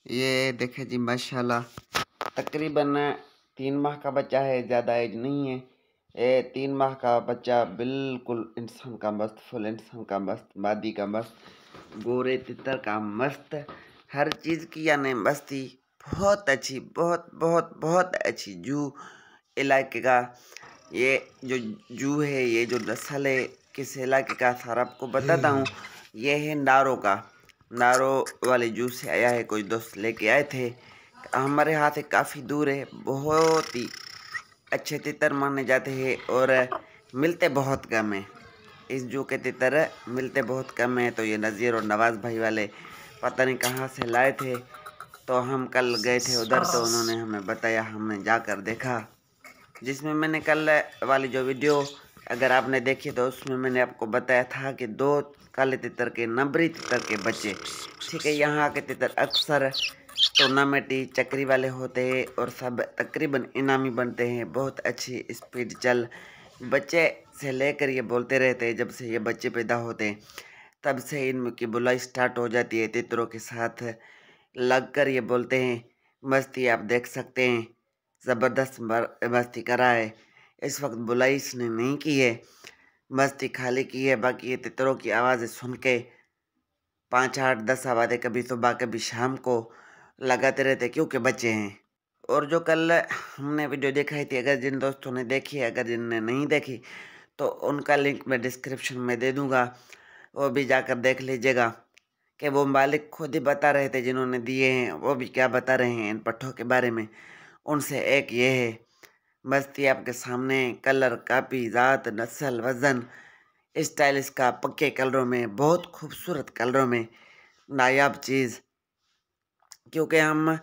ये देखे जी माशाल्लाह तकरीबन 3 माह का बच्चा है, ज़्यादा एज नहीं है। ये 3 माह का बच्चा बिल्कुल इंसान का मस्त, फुल इंसान का मस्त, मादी का मस्त, गोरे तितर का मस्त, हर चीज़ की यानी मस्ती बहुत अच्छी, बहुत बहुत बहुत अच्छी। जू इलाके का ये जो जू है, ये जो नस्ल है, किस इलाके का सर आपको बताता हूँ। ये है नारो का, नारो वाले जू से आया है, कुछ दोस्त लेके आए थे। हमारे यहाँ से काफ़ी दूर है, बहुत ही अच्छे तितर माने जाते हैं और मिलते बहुत कम है। इस जू के तितर मिलते बहुत कम है। तो ये नज़ीर और नवाज़ भाई वाले पता नहीं कहाँ से लाए थे, तो हम कल गए थे उधर, तो उन्होंने हमें बताया, हमने जाकर देखा। जिसमें मैंने कल वाली जो वीडियो अगर आपने देखी तो उसमें मैंने आपको बताया था कि 2 काले तितर के, नबरी तितर के बच्चे, ठीक है। यहाँ के तितर अक्सर टूर्नामेंटी चक्री वाले होते हैं और सब तकरीबन इनामी बनते हैं। बहुत अच्छी स्पीड चल, बच्चे से लेकर ये बोलते रहते हैं, जब से ये बच्चे पैदा होते हैं तब से इनकी बुलाई स्टार्ट हो जाती है। तितरों के साथ लगकर ये बोलते हैं, मस्ती आप देख सकते हैं, ज़बरदस्त मस्ती करा है। इस वक्त बुलाई इसने नहीं की है, मस्ती खाली की है। बाकी ये तितरों की आवाज़ें सुन के 5 8 10 आवाज़ें कभी सुबह कभी शाम को लगाते रहते, क्योंकि बच्चे हैं। और जो कल हमने वीडियो दिखाई थी, अगर जिन दोस्तों ने देखी है, अगर जिनने नहीं देखी तो उनका लिंक मैं डिस्क्रिप्शन में दे दूँगा, वो भी जाकर देख लीजिएगा। कि वो मालिक खुद ही बता रहे थे, जिन्होंने दिए हैं वो भी क्या बता रहे हैं इन पट्ठों के बारे में। उनसे एक ये है, मस्ती आपके सामने, कलर, कापी, ज़ात, नस्ल, वज़न, स्टाइल इसका पक्के कलरों में, बहुत खूबसूरत कलरों में, नायाब चीज़। क्योंकि हम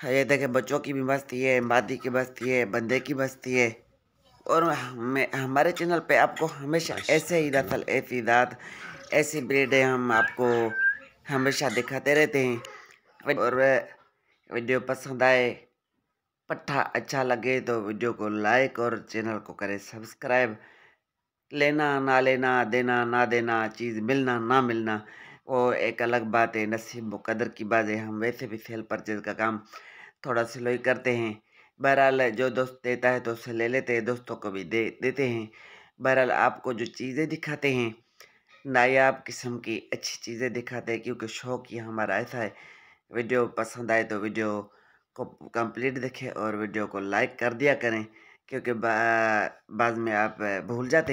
ये देखें, बच्चों की भी मस्ती है, मादी की मस्ती है, बंदे की मस्ती है। और हमारे चैनल पे आपको हमेशा ऐसे ही नस्ल, ऐसी ज़ात, ऐसी ब्रीडें हम आपको हमेशा दिखाते रहते हैं। और वीडियो पसंद आए, पट्ठा अच्छा लगे तो वीडियो को लाइक और चैनल को करें सब्सक्राइब। लेना ना लेना, देना ना देना, चीज़ मिलना ना मिलना, वो एक अलग बात है, नसीब मुकद्दर की बात है। हम वैसे भी सेल परचेज का काम थोड़ा स्लो ही करते हैं। बहरहाल जो दोस्त देता है तो उससे ले लेते हैं, दोस्तों को भी दे देते हैं। बहरहाल आपको जो चीज़ें दिखाते हैं, नायाब किस्म की अच्छी चीज़ें दिखाते हैं, क्योंकि शौक ही हमारा ऐसा है। वीडियो पसंद आए तो वीडियो को कंप्लीट देखें और वीडियो को लाइक कर दिया करें, क्योंकि बाद में आप भूल जाते हैं।